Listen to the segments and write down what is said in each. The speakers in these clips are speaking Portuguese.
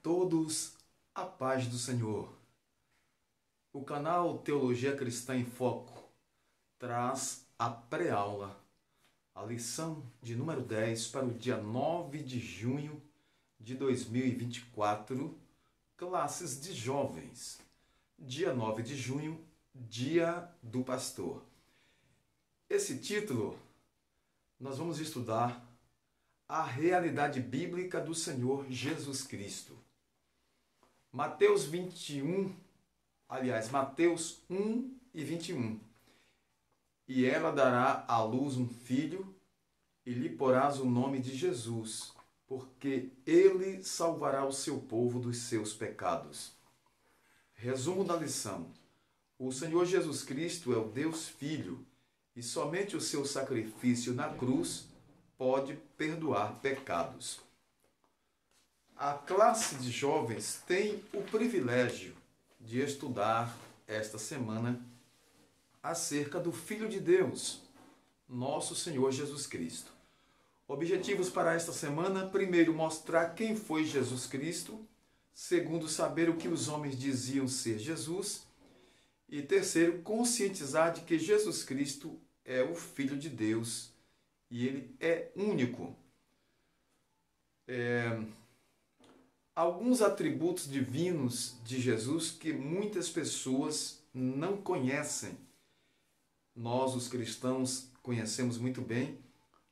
todos, a paz do Senhor. O canal Teologia Cristã em Foco traz a pré-aula, a lição de número 10 para o dia 9 de junho de 2024, classes de jovens. Dia 9 de junho, Dia do Pastor. Esse título, nós vamos estudar a realidade bíblica do Senhor Jesus Cristo. Mateus 1 e 21. E ela dará à luz um filho, e lhe porás o nome de Jesus, porque ele salvará o seu povo dos seus pecados. Resumo da lição. O Senhor Jesus Cristo é o Deus Filho, e somente o seu sacrifício na cruz pode perdoar pecados. A classe de jovens tem o privilégio de estudar esta semana acerca do Filho de Deus, nosso Senhor Jesus Cristo. Objetivos para esta semana: primeiro, mostrar quem foi Jesus Cristo; segundo, saber o que os homens diziam ser Jesus; e terceiro, conscientizar de que Jesus Cristo é o Filho de Deus e ele é único. Alguns atributos divinos de Jesus que muitas pessoas não conhecem. Nós, os cristãos, conhecemos muito bem.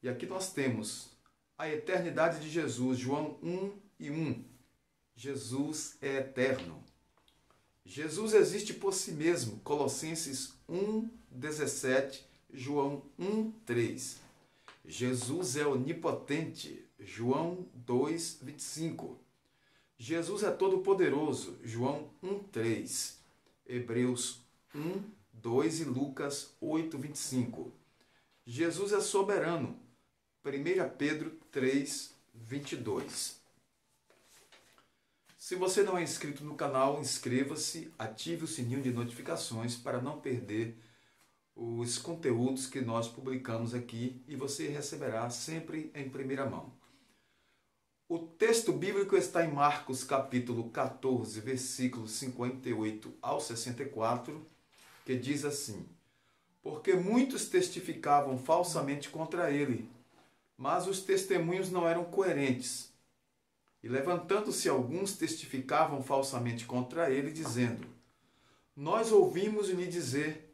E aqui nós temos a eternidade de Jesus, João 1:1. Jesus é eterno. Jesus existe por si mesmo, Colossenses 1:17, João 1:3. Jesus é onipotente, João 2:25. Jesus é todo-poderoso, João 1:3, Hebreus 1:2 e Lucas 8:25. Jesus é soberano, 1 Pedro 3:22. Se você não é inscrito no canal, inscreva-se, ative o sininho de notificações para não perder os conteúdos que nós publicamos aqui e você receberá sempre em primeira mão. O texto bíblico está em Marcos capítulo 14, versículos 58 ao 64, que diz assim: Porque muitos testificavam falsamente contra ele, mas os testemunhos não eram coerentes. E levantando-se alguns testificavam falsamente contra ele, dizendo: Nós ouvimos lhe dizer,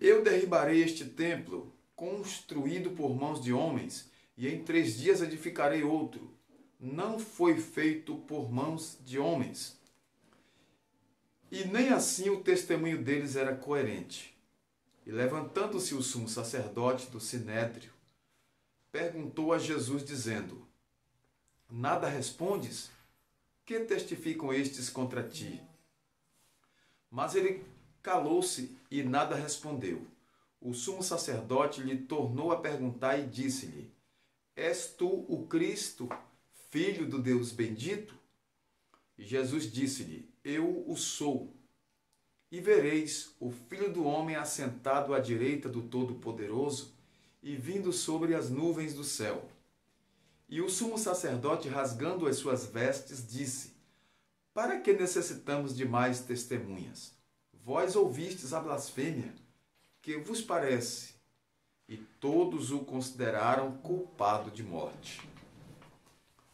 eu derribarei este templo, construído por mãos de homens, e em 3 dias edificarei outro. Não foi feito por mãos de homens. E nem assim o testemunho deles era coerente. E levantando-se o sumo sacerdote do Sinédrio, perguntou a Jesus, dizendo: Nada respondes? Que testificam estes contra ti? Mas ele calou-se e nada respondeu. O sumo sacerdote lhe tornou a perguntar e disse-lhe: És tu o Cristo, filho do Deus bendito? E Jesus disse-lhe: Eu o sou. E vereis o Filho do Homem assentado à direita do Todo-Poderoso e vindo sobre as nuvens do céu. E o sumo sacerdote, rasgando as suas vestes, disse: Para que necessitamos de mais testemunhas? Vós ouvistes a blasfêmia. Que vos parece? E todos o consideraram culpado de morte.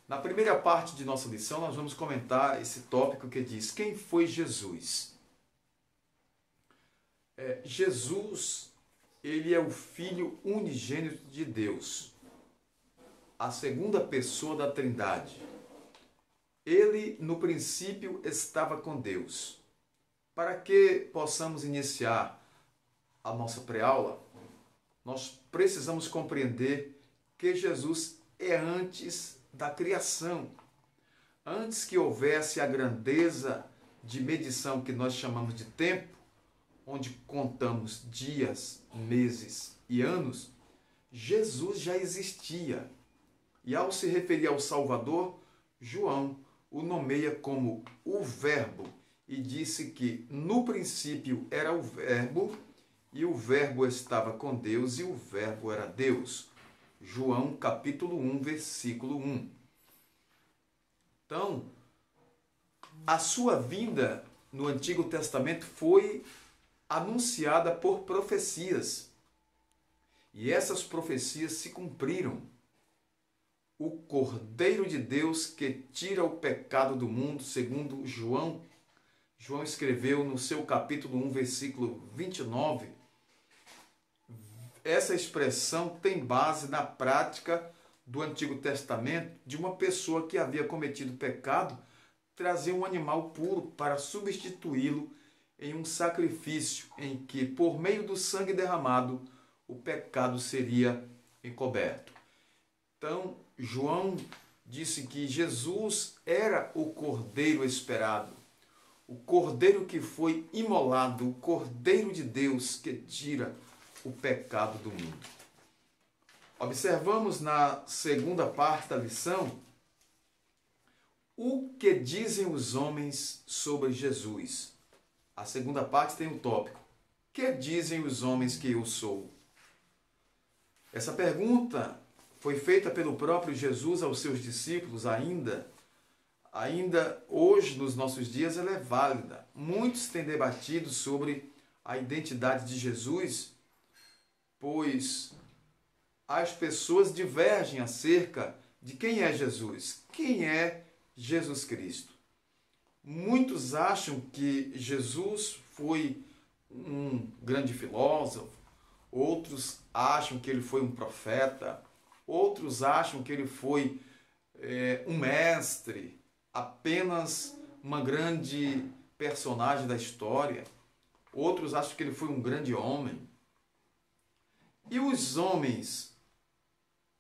Na primeira parte de nossa lição, nós vamos comentar esse tópico que diz: quem foi Jesus? Jesus, ele é o Filho unigênito de Deus, a segunda pessoa da Trindade. Ele, no princípio, estava com Deus. Para que possamos iniciar a nossa pré-aula, nós precisamos compreender que Jesus é antes da criação. Antes que houvesse a grandeza de medição que nós chamamos de tempo, onde contamos dias, meses e anos, Jesus já existia. E ao se referir ao Salvador, João o nomeia como o Verbo e disse que no princípio era o Verbo e o Verbo estava com Deus e o Verbo era Deus. João capítulo 1, versículo 1. Então, A sua vinda no Antigo Testamento foi anunciada por profecias. E essas profecias se cumpriram. O Cordeiro de Deus que tira o pecado do mundo, segundo João. João escreveu no seu capítulo 1, versículo 29. Essa expressão tem base na prática do Antigo Testamento de uma pessoa que havia cometido pecado, trazer um animal puro para substituí-lo em um sacrifício em que, por meio do sangue derramado, o pecado seria encoberto. Então, João disse que Jesus era o Cordeiro esperado, o Cordeiro que foi imolado, o Cordeiro de Deus que tira o pecado do mundo. Observamos na segunda parte da lição o que dizem os homens sobre Jesus. A segunda parte tem um tópico: que dizem os homens que eu sou? Essa pergunta foi feita pelo próprio Jesus aos seus discípulos ainda hoje, nos nossos dias, ela é válida. Muitos têm debatido sobre a identidade de Jesus, pois as pessoas divergem acerca de quem é Jesus. Quem é Jesus Cristo? Muitos acham que Jesus foi um grande filósofo, outros acham que ele foi um profeta, outros acham que ele foi um mestre, apenas uma grande personagem da história. Outros acham que ele foi um grande homem. E os homens,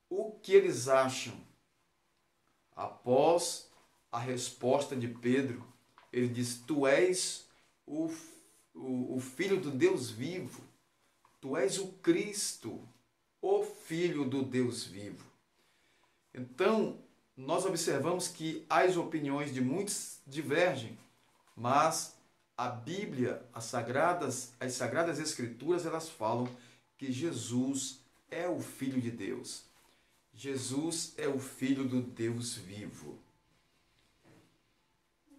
o que eles acham? Após a resposta de Pedro, ele diz: tu és o Filho do Deus vivo, tu és o Cristo, o Filho do Deus vivo. Então, nós observamos que as opiniões de muitos divergem, mas a Bíblia, as Sagradas Escrituras, elas falam que Jesus é o Filho de Deus. Jesus é o Filho do Deus vivo.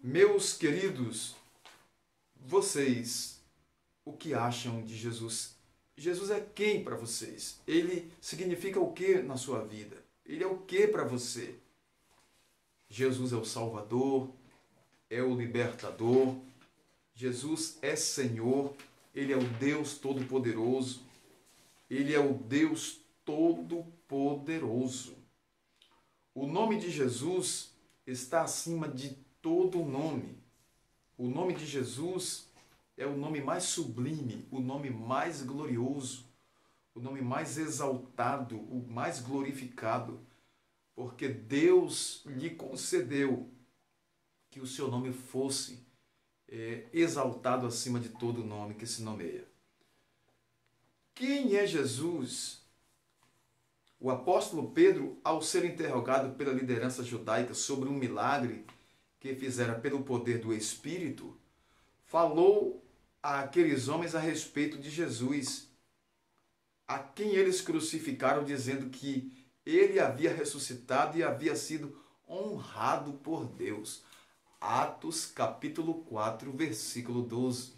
Meus queridos, vocês, o que acham de Jesus? Jesus é quem para vocês? Ele significa o que na sua vida? Ele é o que para você? Jesus é o Salvador, é o Libertador. Jesus é Senhor, Ele é o Deus Todo-Poderoso. Ele é o Deus Todo-Poderoso. O nome de Jesus está acima de todo nome. O nome de Jesus é o nome mais sublime, o nome mais glorioso, o nome mais exaltado, o mais glorificado, porque Deus lhe concedeu que o seu nome fosse exaltado acima de todo nome que se nomeia. Quem é Jesus? O apóstolo Pedro, ao ser interrogado pela liderança judaica sobre um milagre que fizera pelo poder do Espírito, falou àqueles homens a respeito de Jesus, a quem eles crucificaram, dizendo que ele havia ressuscitado e havia sido honrado por Deus. Atos capítulo 4, versículo 12.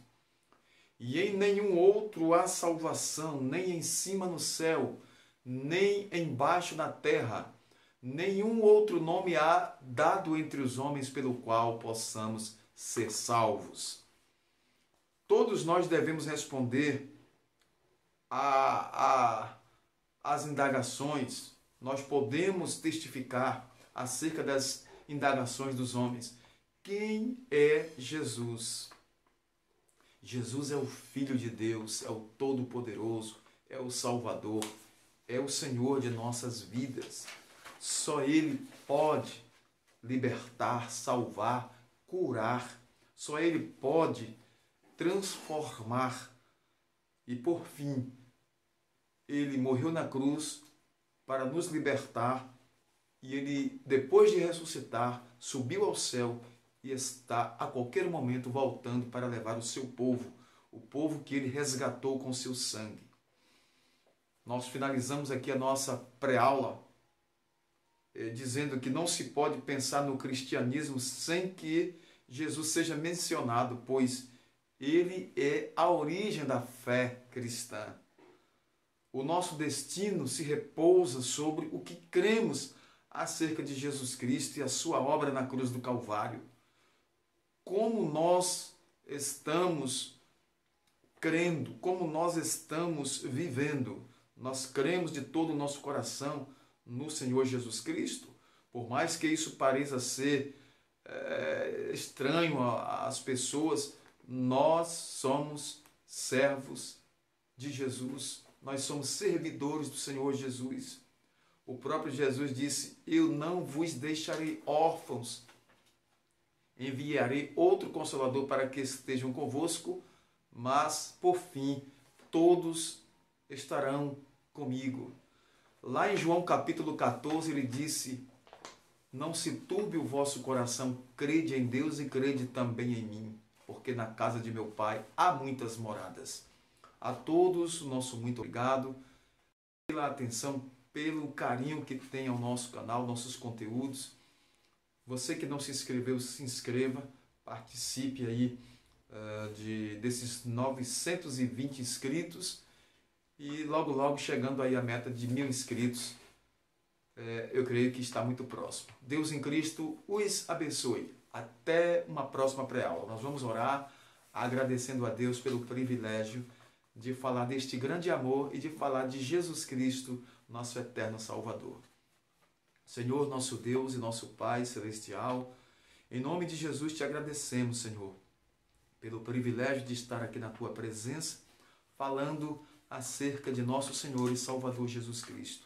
E em nenhum outro há salvação, nem em cima no céu, nem embaixo na terra. Nenhum outro nome há dado entre os homens pelo qual possamos ser salvos. Todos nós devemos responder às indagações. Nós podemos testificar acerca das indagações dos homens. Quem é Jesus? Jesus é o Filho de Deus, é o Todo-Poderoso, é o Salvador, é o Senhor de nossas vidas. Só Ele pode libertar, salvar, curar. Só Ele pode transformar. E por fim, Ele morreu na cruz para nos libertar. E Ele, depois de ressuscitar, subiu ao céu e está a qualquer momento voltando para levar o seu povo, o povo que Ele resgatou com seu sangue. Nós finalizamos aqui a nossa pré-aula dizendo que não se pode pensar no cristianismo sem que Jesus seja mencionado, pois ele é a origem da fé cristã. O nosso destino se repousa sobre o que cremos acerca de Jesus Cristo e a sua obra na cruz do Calvário. Como nós estamos crendo, como nós estamos vivendo. Nós cremos de todo o nosso coração no Senhor Jesus Cristo, por mais que isso pareça ser estranho às pessoas, nós somos servos de Jesus, nós somos servidores do Senhor Jesus. O próprio Jesus disse: eu não vos deixarei órfãos, enviarei outro Consolador para que estejam convosco, mas por fim todos estarão comigo. Lá em João capítulo 14 ele disse: não se turbe o vosso coração, crede em Deus e crede também em mim, porque na casa de meu Pai há muitas moradas. A todos, nosso muito obrigado pela atenção, pelo carinho que tem ao nosso canal, nossos conteúdos. Você que não se inscreveu, se inscreva, participe aí desses 920 inscritos e logo, logo chegando aí a meta de 1000 inscritos. Eu creio que está muito próximo. Deus em Cristo os abençoe. Até uma próxima pré-aula. Nós vamos orar agradecendo a Deus pelo privilégio de falar deste grande amor e de falar de Jesus Cristo, nosso eterno Salvador. Senhor, nosso Deus e nosso Pai celestial, em nome de Jesus te agradecemos, Senhor, pelo privilégio de estar aqui na tua presença, falando acerca de nosso Senhor e Salvador Jesus Cristo.